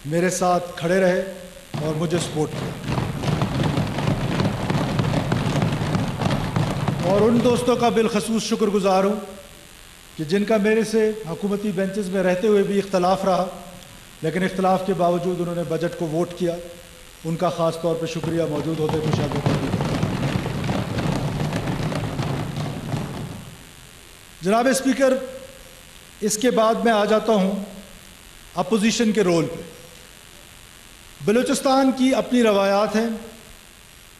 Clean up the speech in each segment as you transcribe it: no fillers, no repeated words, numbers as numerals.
میرے ساتھ کھڑے رہے اور مجھے سپورٹ کیا، اور ان دوستوں کا بالخصوص شکر گزار ہوں کہ جن کا میرے سے حکومتی بینچز میں رہتے ہوئے بھی اختلاف رہا، لیکن اختلاف کے باوجود انہوں نے بجٹ کو ووٹ کیا، ان کا خاص طور پہ شکریہ موجود ہوتے تو شاید وہ بھی۔ جناب اسپیکر، اس کے بعد میں آ جاتا ہوں اپوزیشن کے رول پہ۔ بلوچستان کی اپنی روایات ہیں،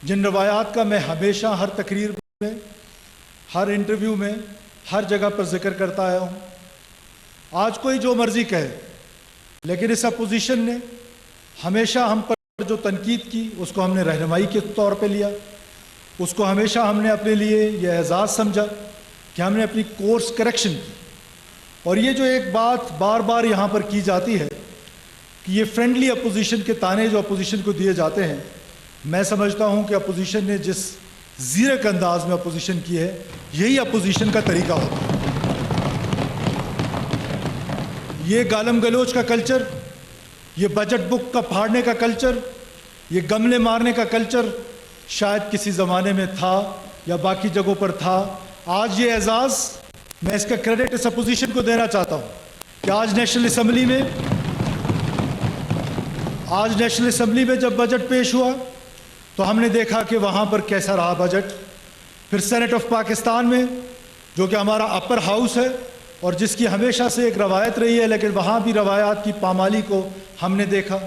جن روایات کا میں ہمیشہ ہر تقریر میں، ہر انٹرویو میں، ہر جگہ پر ذکر کرتا آیا ہوں۔ آج کوئی جو مرضی کہے، لیکن اس اپوزیشن نے ہمیشہ ہم پر جو تنقید کی اس کو ہم نے رہنمائی کے طور پہ لیا، اس کو ہمیشہ ہم نے اپنے لیے یہ اعزاز سمجھا کہ ہم نے اپنی کورس کریکشن کی۔ اور یہ جو ایک بات بار بار یہاں پر کی جاتی ہے کہ یہ فرینڈلی اپوزیشن کے تانے جو اپوزیشن کو دیے جاتے ہیں، میں سمجھتا ہوں کہ اپوزیشن نے جس زیرک انداز میں اپوزیشن کی ہے، یہی اپوزیشن کا طریقہ ہوتا ہے۔ یہ گالم گلوچ کا کلچر، یہ بجٹ بک کا پھاڑنے کا کلچر، یہ گملے مارنے کا کلچر شاید کسی زمانے میں تھا یا باقی جگہوں پر تھا۔ آج یہ اعزاز، میں اس کا کریڈٹ اس اپوزیشن کو دینا چاہتا ہوں کہ آج نیشنل اسمبلی میں جب بجٹ پیش ہوا تو ہم نے دیکھا کہ وہاں پر کیسا رہا بجٹ۔ پھر سینٹ آف پاکستان میں، جو کہ ہمارا اپر ہاؤس ہے اور جس کی ہمیشہ سے ایک روایت رہی ہے، لیکن وہاں بھی روایات کی پامالی کو ہم نے دیکھا۔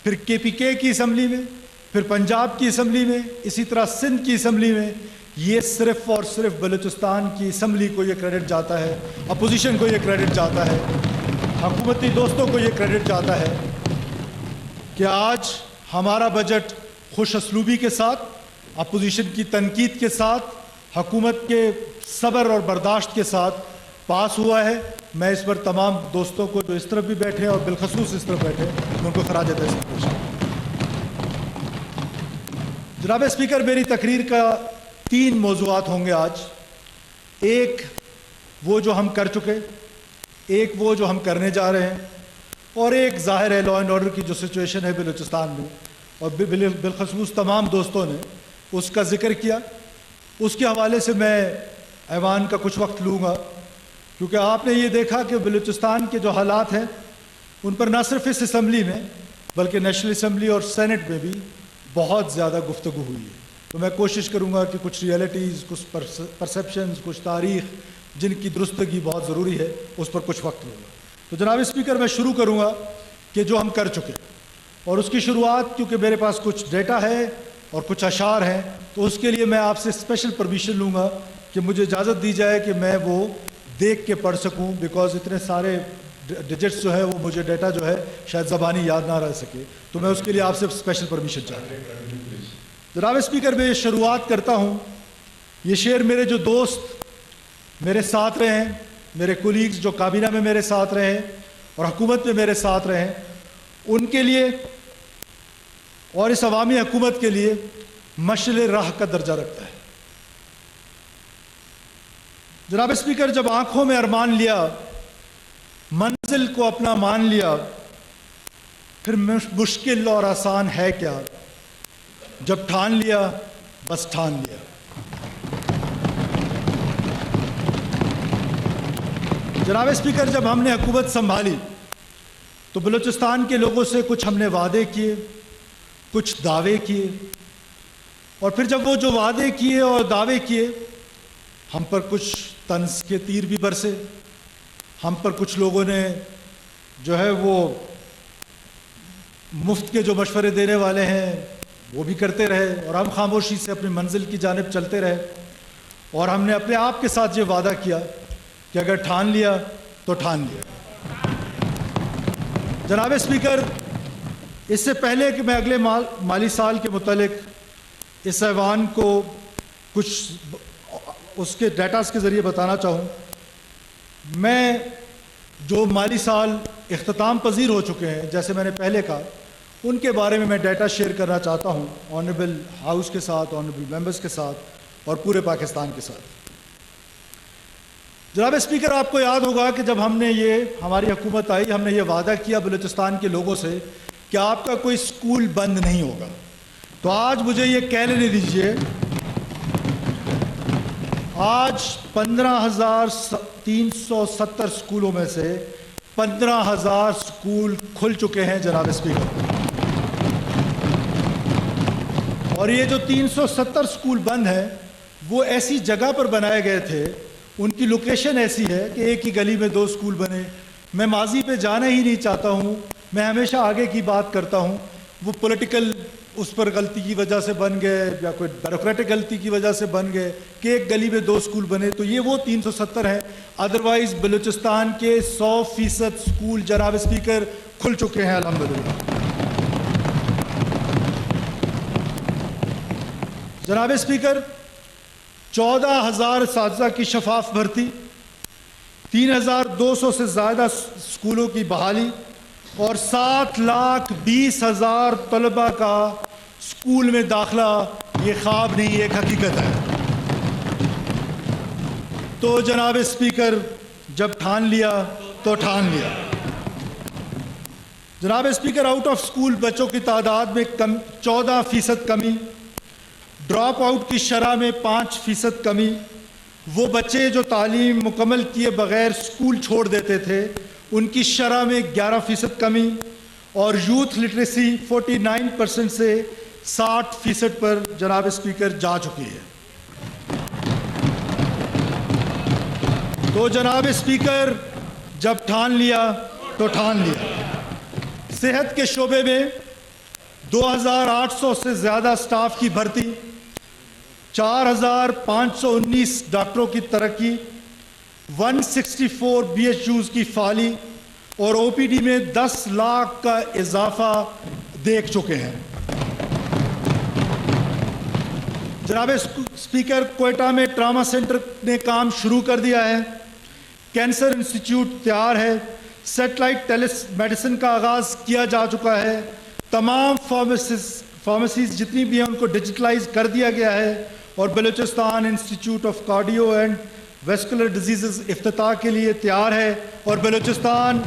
پھر KPK کی اسمبلی میں، پھر پنجاب کی اسمبلی میں، اسی طرح سندھ کی اسمبلی میں۔ یہ صرف اور صرف بلوچستان کی اسمبلی کو یہ کریڈٹ جاتا ہے، اپوزیشن کو یہ کریڈٹ جاتا ہے، حکومتی دوستوں کو یہ کریڈٹ جاتا ہے کہ آج ہمارا بجٹ خوش اسلوبی کے ساتھ، اپوزیشن کی تنقید کے ساتھ، حکومت کے صبر اور برداشت کے ساتھ پاس ہوا ہے۔ میں اس پر تمام دوستوں کو جو اس طرف بھی بیٹھے اور بالخصوص اس طرف بیٹھے، ان کو خراج تحسین پیش کرتا ہوں۔ جناب اسپیکر، میری تقریر کا 3 موضوعات ہوں گے آج۔ ایک وہ جو ہم کر چکے، ایک وہ جو ہم کرنے جا رہے ہیں، اور ایک ظاہر ہے لا اینڈ آرڈر کی جو سچویشن ہے بلوچستان میں، اور بالخصوص تمام دوستوں نے اس کا ذکر کیا۔ اس کے حوالے سے میں ایوان کا کچھ وقت لوں گا، کیونکہ آپ نے یہ دیکھا کہ بلوچستان کے جو حالات ہیں ان پر نہ صرف اس اسمبلی میں بلکہ نیشنل اسمبلی اور سینٹ میں بھی بہت زیادہ گفتگو ہوئی ہے۔ تو میں کوشش کروں گا کہ کچھ ریئلٹیز، کچھ پرسیپشنز، کچھ تاریخ جن کی درستگی بہت ضروری ہے، اس پر کچھ وقت لوں گا۔ تو جناب اسپیکر، میں شروع کروں گا کہ جو ہم کر چکے، اور اس کی شروعات کیونکہ میرے پاس کچھ ڈیٹا ہے اور کچھ اشعار ہیں، تو اس کے لیے میں آپ سے اسپیشل پرمیشن لوں گا کہ مجھے اجازت دی جائے کہ میں وہ دیکھ کے پڑھ سکوں، بیکاز اتنے سارے ڈیجٹس جو ہے وہ مجھے ڈیٹا جو ہے شاید زبانی یاد نہ رہ سکے، تو میں اس کے لیے آپ سے اسپیشل پرمیشن چاہتا ہوں۔ جناب اسپیکر، میں یہ شروعات کرتا ہوں، یہ شعر میرے جو دوست میرے ساتھ رہے ہیں، میرے کولیگز جو کابینہ میں میرے ساتھ رہے ہیں اور حکومت میں میرے ساتھ رہے ہیں، ان کے لیے اور اس عوامی حکومت کے لیے مشعل راہ کا درجہ رکھتا ہے۔ جناب اسپیکر، جب آنکھوں میں ارمان لیا، منزل کو اپنا مان لیا، پھر مشکل اور آسان ہے کیا، جب ٹھان لیا بس ٹھان لیا۔ جناب اسپیکر، جب ہم نے حکومت سنبھالی تو بلوچستان کے لوگوں سے کچھ ہم نے وعدے کیے، کچھ دعوے کیے، اور پھر جب وہ جو وعدے کیے اور دعوے کیے، ہم پر کچھ طنز کے تیر بھی برسے، ہم پر کچھ لوگوں نے جو ہے وہ مفت کے جو مشورے دینے والے ہیں وہ بھی کرتے رہے، اور ہم خاموشی سے اپنی منزل کی جانب چلتے رہے، اور ہم نے اپنے آپ کے ساتھ یہ وعدہ کیا کہ اگر ٹھان لیا تو ٹھان لیا۔ جناب اسپیکر، اس سے پہلے کہ میں اگلے مالی سال کے متعلق اس ایوان کو کچھ اس کے ڈیٹاز کے ذریعے بتانا چاہوں، میں جو مالی سال اختتام پذیر ہو چکے ہیں، جیسے میں نے پہلے کہا، ان کے بارے میں ڈیٹا شیئر کرنا چاہتا ہوں آنریبل ہاؤس کے ساتھ، آنریبل ممبرز کے ساتھ اور پورے پاکستان کے ساتھ۔ جناب اسپیکر، آپ کو یاد ہوگا کہ جب ہماری حکومت آئی، ہم نے یہ وعدہ کیا بلوچستان کے لوگوں سے کہ آپ کا کوئی اسکول بند نہیں ہوگا. تو آج مجھے یہ کہہ لینے دیجیے، آج 15,370 اسکولوں میں سے 15,000 اسکول کھل چکے ہیں جناب اسپیکر. اور یہ جو 370 اسکول بند ہیں وہ ایسی جگہ پر بنائے گئے تھے، ان کی لوکیشن ایسی ہے کہ ایک ہی گلی میں 2 اسکول بنے. میں ماضی پہ جانا ہی نہیں چاہتا ہوں، میں ہمیشہ آگے کی بات کرتا ہوں. وہ پولیٹیکل اس پر غلطی کی وجہ سے بن گئے یا کوئی بیوروکریٹک غلطی کی وجہ سے بن گئے کہ ایک گلی میں 2 اسکول بنے، تو یہ وہ 370 ہیں. ادروائز بلوچستان کے 100% اسکول جناب اسپیکر کھل چکے ہیں الحمدللہ. جناب اسپیکر، 14,000 اساتذہ کی شفاف بھرتی، 3,200 سے زیادہ اسکولوں کی بحالی اور 7,20,000 طلباء کا اسکول میں داخلہ، یہ خواب نہیں، ایک حقیقت ہے. تو جناب اسپیکر، جب ٹھان لیا تو ٹھان لیا. جناب اسپیکر، آؤٹ آف اسکول بچوں کی تعداد میں 14% کمی، ڈراپ آؤٹ کی شرح میں 5% کمی، وہ بچے جو تعلیم مکمل کیے بغیر اسکول چھوڑ دیتے تھے ان کی شرح میں 11% کمی، اور یوتھ لٹریسی 49% سے 60% پر جناب اسپیکر جا چکی ہے. تو جناب اسپیکر، جب ٹھان لیا تو ٹھان لیا. صحت کے شعبے میں 2,800 سے زیادہ سٹاف کی بھرتی، 4,519 ڈاکٹروں کی ترقی، 164 BHUs کی فعالی اور OPD میں 10 لاکھ کا اضافہ دیکھ چکے ہیں. جناب اسپیکر، کوئٹہ میں ٹراما سینٹر نے کام شروع کر دیا ہے، کینسر انسٹیٹیوٹ تیار ہے، سیٹلائٹ ٹیلی میڈیسن کا آغاز کیا جا چکا ہے، تمام فارمیسیز جتنی بھی ہیں ان کو ڈیجیٹلائز کر دیا گیا ہے، اور Balochistan institute of cardio and vascular diseases افتتاح کے لیے تیار ہے، اور Balochistan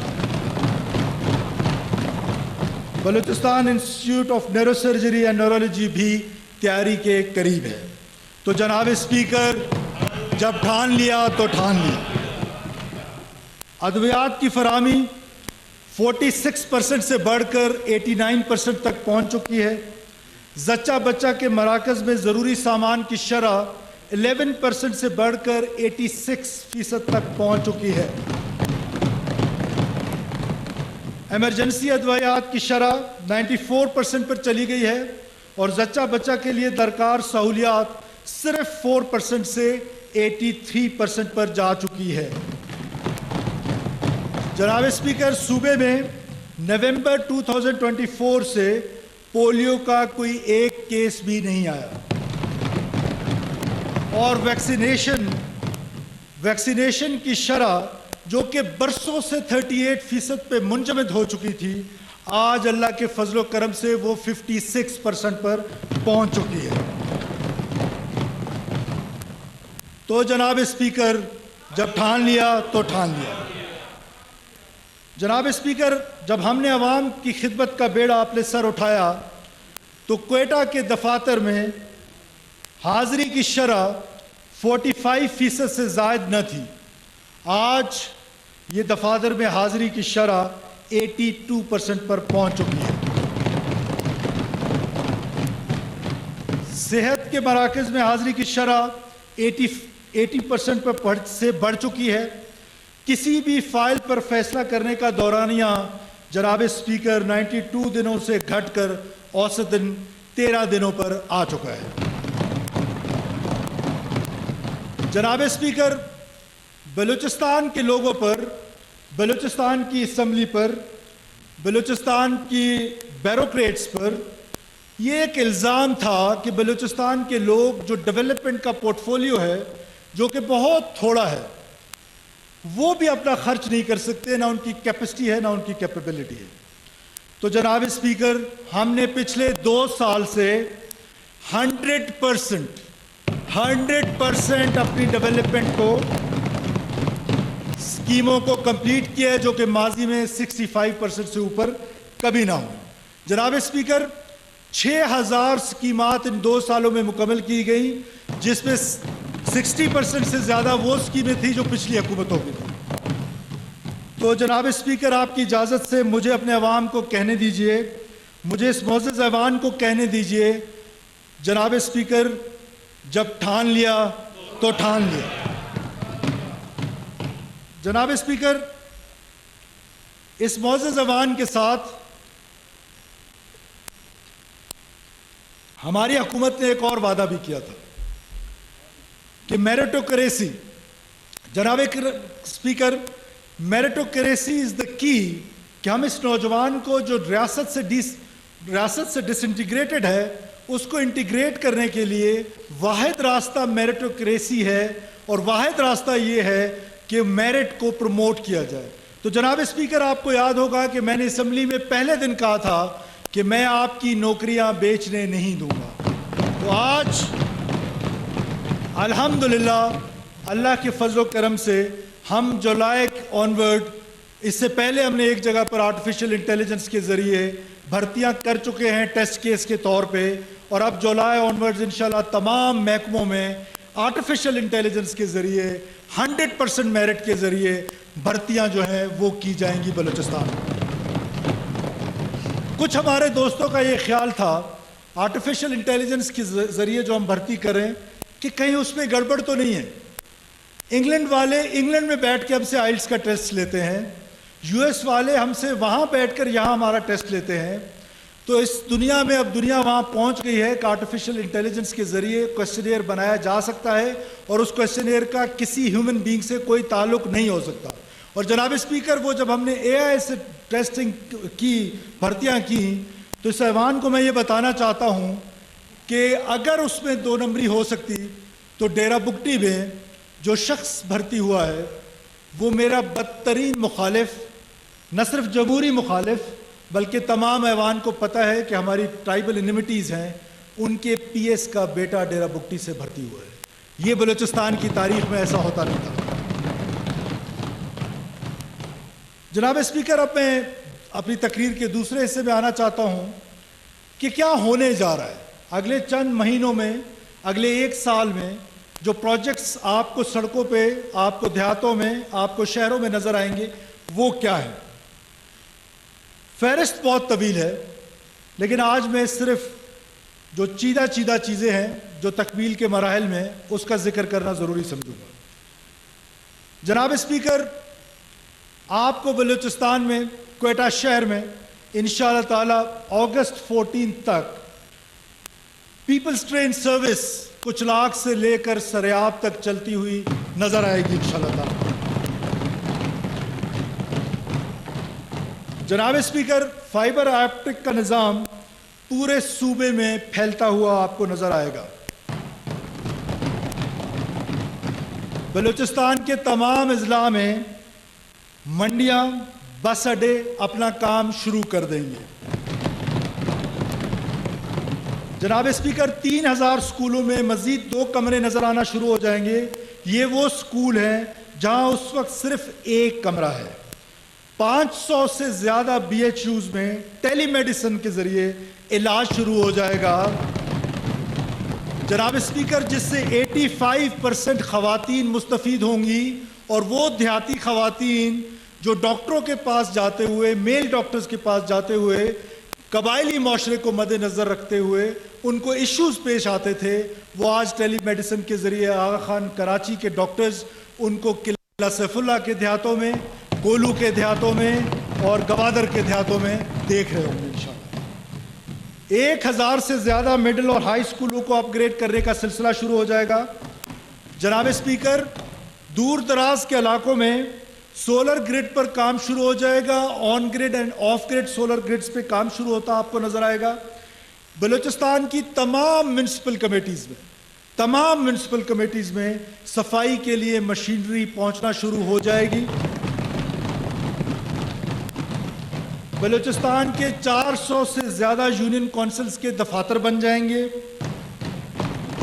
institute of neuro surgery and neurology بھی تیاری کے قریب ہے. تو جناب اسپیکر، جب ٹھان لیا تو ٹھان لیا. ادویات کی فراہمی 46% سے بڑھ کر 89% تک پہنچ چکی ہے. زچہ بچہ کے مراکز میں ضروری سامان کی شرح 11% سے بڑھ کر 86% تک پہنچ چکی ہے. ایمرجنسی ادویات کی شرح 94% پر چلی گئی ہے، اور زچہ بچہ کے لیے درکار سہولیات صرف 4% سے 83% پر جا چکی ہے. جناب اسپیکر، صوبے میں نومبر 2024 سے پولیو کا کوئی ایک کیس بھی نہیں آیا، اور ویکسینیشن کی شرح جو کہ برسوں سے 38% پہ منجمد ہو چکی تھی، آج اللہ کے فضل و کرم سے وہ 56% پر پہنچ چکی ہے. تو جناب اسپیکر، جب ٹھان لیا تو ٹھان لیا. جناب اسپیکر، جب ہم نے عوام کی خدمت کا بیڑا اپنے سر اٹھایا تو کوئٹہ کے دفاتر میں حاضری کی شرح 45% سے زائد نہ تھی. آج یہ دفاتر میں حاضری کی شرح 82% پر پہنچ چکی ہے. صحت کے مراکز میں حاضری کی شرح 80% پر سے بڑھ چکی ہے. کسی بھی فائل پر فیصلہ کرنے کا دورانیہ جناب اسپیکر 92 دنوں سے گھٹ کر اوسطاً 13 دنوں پر آ چکا ہے. جناب اسپیکر، بلوچستان کے لوگوں پر، بلوچستان کی اسمبلی پر، بلوچستان کی بیوروکریٹس پر یہ ایک الزام تھا کہ بلوچستان کے لوگ جو ڈیولپمنٹ کا پورٹ فولیو ہے جو کہ بہت تھوڑا ہے، وہ بھی اپنا خرچ نہیں کر سکتے، نہ ان کی کیپیسٹی ہے نہ ان کی کیپیبلٹی ہے. تو جناب اسپیکر، ہم نے پچھلے 2 سال سے 100% اپنی ڈیولپمنٹ کو، اسکیموں کو کمپلیٹ کیا ہے، جو کہ ماضی میں 65% سے اوپر کبھی نہ ہو. جناب اسپیکر 6000 اسکیمات ان 2 سالوں میں مکمل کی گئی، جس میں 60% سے زیادہ وہ اسکیمیں تھیں جو پچھلی حکومتوں کی تھیں۔ تو جناب اسپیکر، آپ کی اجازت سے مجھے اپنے عوام کو کہنے دیجئے، مجھے اس معزز ایوان کو کہنے دیجئے، جناب اسپیکر جب ٹھان لیا تو ٹھان لیا۔ جناب اسپیکر، اس معزز ایوان کے ساتھ ہماری حکومت نے ایک اور وعدہ بھی کیا تھا کہ میرٹوکریسی، جناب اسپیکر، میرٹوکریسی از دا کی، کہ ہم اس نوجوان کو جو ریاست سے ڈس انٹیگریٹڈ ہے اس کو انٹیگریٹ کرنے کے لیے واحد راستہ میرٹوکریسی ہے، اور واحد راستہ یہ ہے کہ میرٹ کو پروموٹ کیا جائے۔ تو جناب اسپیکر، آپ کو یاد ہوگا کہ میں نے اسمبلی میں پہلے دن کہا تھا کہ میں آپ کی نوکریاں بیچنے نہیں دوں گا۔ تو آج الحمدللہ اللہ کے فضل و کرم سے ہم جولائی آنورڈ، اس سے پہلے ہم نے ایک جگہ پر آرٹیفیشل انٹیلیجنس کے ذریعے بھرتیاں کر چکے ہیں ٹیسٹ کیس کے طور پہ، اور اب جولائی آنورڈ انشاءاللہ تمام محکموں میں آرٹیفیشل انٹیلیجنس کے ذریعے 100% میرٹ کے ذریعے بھرتیاں جو ہیں وہ کی جائیں گی بلوچستان میں۔ کچھ ہمارے دوستوں کا یہ خیال تھا آرٹیفیشل انٹیلیجنس کے ذریعے جو ہم بھرتی کریں کہ کہیں اس میں گڑبڑ تو نہیں ہے۔ انگلینڈ والے انگلینڈ میں بیٹھ کے ہم سے آئلٹس کا ٹیسٹ لیتے ہیں، یو ایس والے ہم سے وہاں بیٹھ کر یہاں ہمارا ٹیسٹ لیتے ہیں۔ تو اس دنیا میں اب دنیا وہاں پہنچ گئی ہے کہ آرٹیفیشل انٹیلیجنس کے ذریعے کویسچنیئر بنایا جا سکتا ہے، اور اس کویسچنیئر کا کسی ہیومن بینگ سے کوئی تعلق نہیں ہو سکتا۔ اور جناب اسپیکر، وہ جب ہم نے اے آئی سے ٹیسٹنگ کی، بھرتیاں کی، تو اس ایوان کو میں یہ بتانا چاہتا ہوں کہ اگر اس میں 2 نمبری ہو سکتی تو ڈیرہ بگٹی میں جو شخص بھرتی ہوا ہے وہ میرا بدترین مخالف، نہ صرف جمہوری مخالف بلکہ تمام ایوان کو پتہ ہے کہ ہماری ٹرائبل انیمیٹیز ہیں، ان کے پی ایس کا بیٹا ڈیرہ بگٹی سے بھرتی ہوا ہے۔ یہ بلوچستان کی تاریخ میں ایسا ہوتا نہیں تھا۔ جناب اسپیکر، اب میں اپنی تقریر کے دوسرے حصے میں آنا چاہتا ہوں کہ کیا ہونے جا رہا ہے اگلے چند مہینوں میں، اگلے 1 سال میں۔ جو پروجیکٹس آپ کو سڑکوں پہ، آپ کو دیہاتوں میں، آپ کو شہروں میں نظر آئیں گے وہ کیا ہے؟ فہرست بہت طویل ہے، لیکن آج میں صرف جو چیدہ چیزیں ہیں جو تکمیل کے مراحل میں، اس کا ذکر کرنا ضروری سمجھوں گا۔ جناب اسپیکر، آپ کو بلوچستان میں کوئٹہ شہر میں انشاءاللہ تعالی اگست 14 تک پیپلز ٹرین سروس کچلاک سے لے کر سریاب تک چلتی ہوئی نظر آئے گی انشاءاللہ تعالی۔ جناب اسپیکر، فائبر آپٹک کا نظام پورے صوبے میں پھیلتا ہوا آپ کو نظر آئے گا۔ بلوچستان کے تمام اضلاع میں منڈیاں، بس اڈے اپنا کام شروع کر دیں گے۔ جناب اسپیکر، 3000 سکولوں میں مزید 2 کمرے نظر آنا شروع ہو جائیں گے۔ یہ وہ سکول ہیں جہاں اس وقت صرف 1 کمرہ ہے۔ 500 سے زیادہ بی ایچ یوز میں ٹیلی میڈیسن کے ذریعے علاج شروع ہو جائے گا۔ جناب اسپیکر، جس سے 85% خواتین مستفید ہوں گی، اور وہ دیہاتی خواتین جو ڈاکٹروں کے پاس جاتے ہوئے، میل ڈاکٹرز کے پاس جاتے ہوئے، قبائلی معاشرے کو مد نظر رکھتے ہوئے ان کو ایشوز پیش آتے تھے، وہ آج ٹیلی میڈیسن کے ذریعے آغا خان کراچی کے ڈاکٹرز ان کو قلعہ سیف اللہ کے دیہاتوں میں، کولو کے دیہاتوں میں اور گوادر کے دیہاتوں میں دیکھ رہے ہوں گے انشاءاللہ۔ 1000 سے زیادہ مڈل اور ہائی اسکولوں کو اپ گریڈ کرنے کا سلسلہ شروع ہو جائے گا۔ جناب اسپیکر، دور دراز کے علاقوں میں سولر گرڈ پر کام شروع ہو جائے گا۔ On grid and off grid solar grids پہ کام شروع ہوتا آپ کو نظر آئے گا۔ بلوچستان کی تمام میونسپل کمیٹیز میں صفائی کے لیے مشینری پہنچنا شروع ہو جائے گی۔ بلوچستان کے 400 سے زیادہ یونین کونسلز کے دفاتر بن جائیں گے۔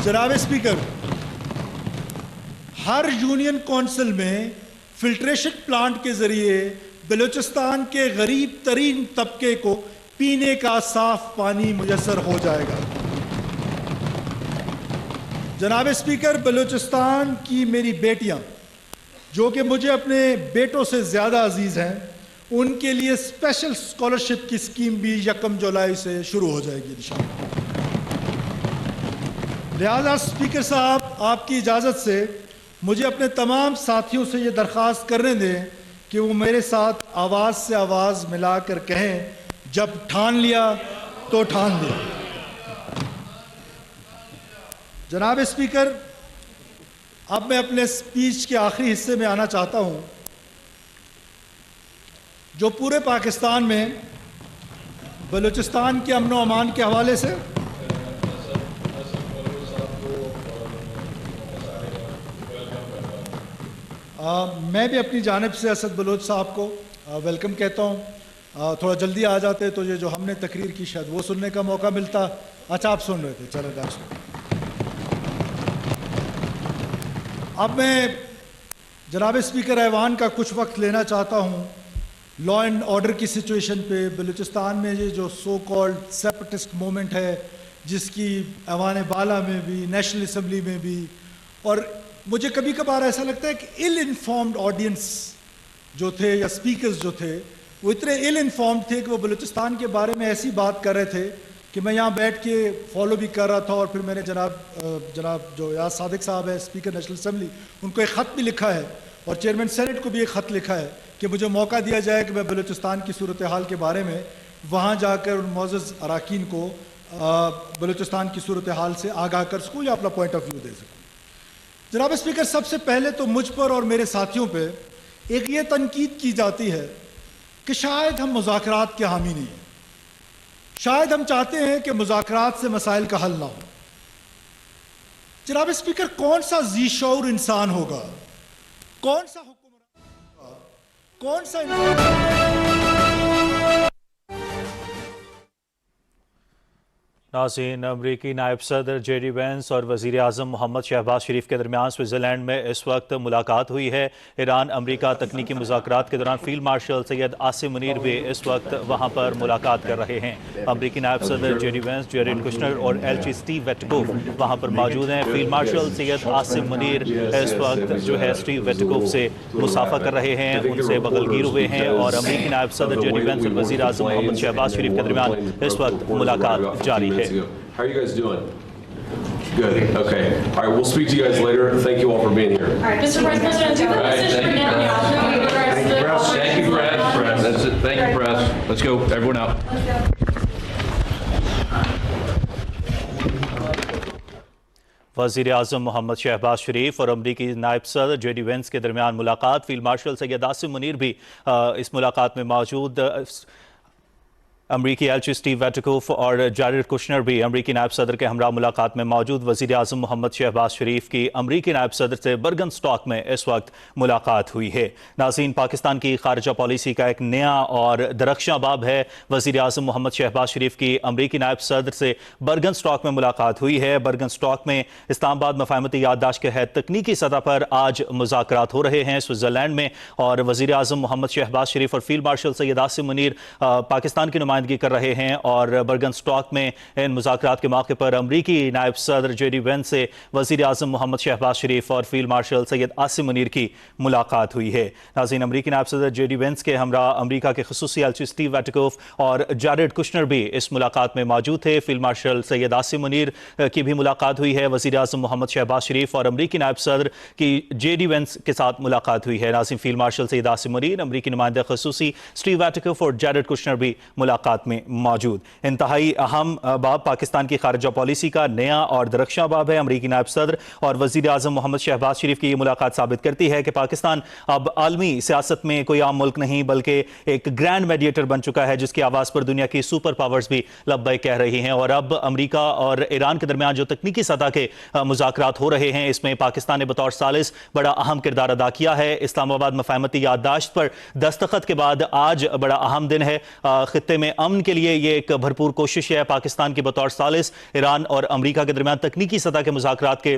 جناب اسپیکر، ہر یونین کونسل میں فلٹریشن پلانٹ کے ذریعے بلوچستان کے غریب ترین طبقے کو پینے کا صاف پانی میسر ہو جائے گا۔ جناب اسپیکر، بلوچستان کی میری بیٹیاں جو کہ مجھے اپنے بیٹوں سے زیادہ عزیز ہیں، ان کے لیے اسپیشل اسکالرشپ کی اسکیم بھی 1 جولائی سے شروع ہو جائے گی انشاءاللہ۔ لہذا اسپیکر صاحب، آپ کی اجازت سے مجھے اپنے تمام ساتھیوں سے یہ درخواست کرنے دیں کہ وہ میرے ساتھ آواز سے آواز ملا کر کہیں، جب ٹھان لیا تو ٹھان لیا۔ جناب اسپیکر، اب میں اپنے اسپیچ کے آخری حصے میں آنا چاہتا ہوں، جو پورے پاکستان میں بلوچستان کے امن و امان کے حوالے سے میں بھی اپنی جانب سے اسد بلوچ صاحب کو ویلکم کہتا ہوں۔ تھوڑا جلدی آ جاتے تو یہ جو ہم نے تقریر کی شاید وہ سننے کا موقع ملتا۔ اچھا، آپ سن رہے تھے، چلو ڈاکٹر۔ اب میں جناب اسپیکر ایوان کا کچھ وقت لینا چاہتا ہوں لا اینڈ آرڈر کی سچویشن پہ۔ بلوچستان میں یہ جو سو کالڈ سیپریٹسٹ موومنٹ ہے، جس کی ایوان بالا میں بھی، نیشنل اسمبلی میں بھی، اور مجھے کبھی کبھار ایسا لگتا ہے کہ ایل انفارمڈ آڈینس جو تھے یا اسپیکرز جو تھے، وہ اتنے ایل انفارمڈ تھے کہ وہ بلوچستان کے بارے میں ایسی بات کر رہے تھے کہ میں یہاں بیٹھ کے فالو بھی کر رہا تھا، اور پھر میں نے جناب جو یاز صادق صاحب ہے، اسپیکر نیشنل اسمبلی، ان کو ایک خط بھی لکھا ہے، اور چیئرمین سینٹ کو بھی ایک خط لکھا ہے کہ مجھے موقع دیا جائے کہ میں بلوچستان کی صورتحال کے بارے میں وہاں جا کر ان معزز اراکین کو بلوچستان کی صورتحال سے آگاہ کر سکوں یا اپنا پوائنٹ آف ویو دے سکوں۔ جناب اسپیکر، سب سے پہلے تو مجھ پر اور میرے ساتھیوں پہ ایک یہ تنقید کی جاتی ہے کہ شاید ہم مذاکرات کے حامی نہیں ہیں، شاید ہم چاہتے ہیں کہ مذاکرات سے مسائل کا حل نہ ہو۔ جناب اسپیکر، کون سا ذی شعور انسان ہوگا، کون سا حکمران ہوگا، کون سا ناظرین، امریکی نائب صدر جے ڈی وینس اور وزیر اعظم محمد شہباز شریف کے درمیان سوئٹزرلینڈ میں اس وقت ملاقات ہوئی ہے۔ ایران امریکہ تکنیکی مذاکرات کے دوران فیلڈ مارشل سید عاصم منیر بھی اس وقت وہاں پر ملاقات کر رہے ہیں۔ امریکی نائب صدر جے ڈی وینس، جیریڈ کشنر اور ایل چی اسٹیو ویٹکوف وہاں پر موجود ہیں۔ فیلڈ مارشل سید عاصم منیر اس وقت جو ہے اسٹیو ویٹکوف سے مصافحہ کر رہے ہیں، ان سے بغل گیر ہوئے ہیں، اور امریکی نائب صدر جے ڈی وینس اور وزیر اعظم محمد شہباز شریف کے درمیان اس وقت ملاقات جاری ہے۔ How are you guys doing? Good. Okay. All right, we'll speak to you guys later. Thank you all for being here. All right, Mr. Vice President, do you have a message for Netanyahu in regards to the Thank you, press. That's it. Thank you, press. Let's go. Everyone out. وزیر اعظم محمد شہباز شریف اور امریکی نائب صدر J D Venice کے درمیان ملاقات۔ Field marshal Syed Asim Munir بھی اس ملاقات میں موجود۔ امریکی ایلچی اسٹیو ویٹکوف اور جیریڈ کشنر بھی امریکی نائب صدر کے ہمراہ ملاقات میں موجود۔ وزیر اعظم محمد شہباز شریف کی امریکی نائب صدر سے برگن اسٹاک میں اس وقت ملاقات ہوئی ہے۔ ناظرین، پاکستان کی خارجہ پالیسی کا ایک نیا اور درخشاں باب ہے۔ وزیر اعظم محمد شہباز شریف کی امریکی نائب صدر سے برگن اسٹاک میں ملاقات ہوئی ہے۔ برگن اسٹاک میں اسلام آباد مفاہمتی یادداشت کے تحت تکنیکی سطح پر آج مذاکرات ہو رہے ہیں سوئٹزرلینڈ میں، اور وزیر اعظم محمد شہباز شریف اور فیلڈ مارشل سید عاصم منیر پاکستان کی نمائندگی کر رہے ہیں، اور برگن اسٹاک میں ان مذاکرات کے موقع پر امریکی نائب صدر جے ڈی وینس سے وزیر اعظم محمد شہباز شریف اور فیلڈ مارشل سید عاصم منیر کی ملاقات ہوئی ہے۔ ناظرین، امریکی نائب صدر جے ڈی وینس کے ہمراہ امریکہ کے خصوصی ایلچی اسٹیو ویٹکوف اور جیریڈ کشنر بھی اس ملاقات میں موجود تھے۔ فیلڈ مارشل سید عاصم منیر کی بھی ملاقات ہوئی ہے۔ وزیر اعظم محمد شہباز شریف اور امریکی نائب صدر کی جے ڈی وینس کے ساتھ ملاقات ہوئی ہے۔ ناظرین، فیلڈ مارشل سید عاصم منیر، امریکی نمائندہ خصوصی اسٹیو ویٹکوف اور جیریڈ کشنر بھی ملاقات میں موجود۔ انتہائی اہم باب پاکستان کی خارجہ پالیسی کا نیا اور درخشاں باب ہے۔ امریکی نائب صدر اور وزیر اعظم محمد شہباز شریف کی یہ ملاقات ثابت کرتی ہے کہ پاکستان اب عالمی سیاست میں کوئی عام ملک نہیں بلکہ ایک گرینڈ میڈیٹر بن چکا ہے، جس کی آواز پر دنیا کی سپر پاورز بھی لبیک کہہ رہی ہیں۔ اور اب امریکہ اور ایران کے درمیان جو تکنیکی سطح کے مذاکرات ہو رہے ہیں، اس میں پاکستان نے بطور ثالث بڑا اہم کردار ادا کیا ہے۔ اسلام آباد مفاہمتی یادداشت پر دستخط کے بعد آج بڑا اہم دن ہے۔ خطے میں امن کے لیے یہ ایک بھرپور کوشش ہے پاکستان کی بطور ثالث ایران اور امریکہ کے درمیان تکنیکی سطح کے مذاکرات کے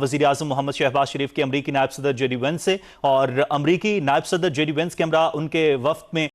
وزیر اعظم محمد شہباز شریف کے امریکی نائب صدر جے ڈی وینس سے، اور امریکی نائب صدر جے ڈی وینس کے ہمراہ ان کے وفد میں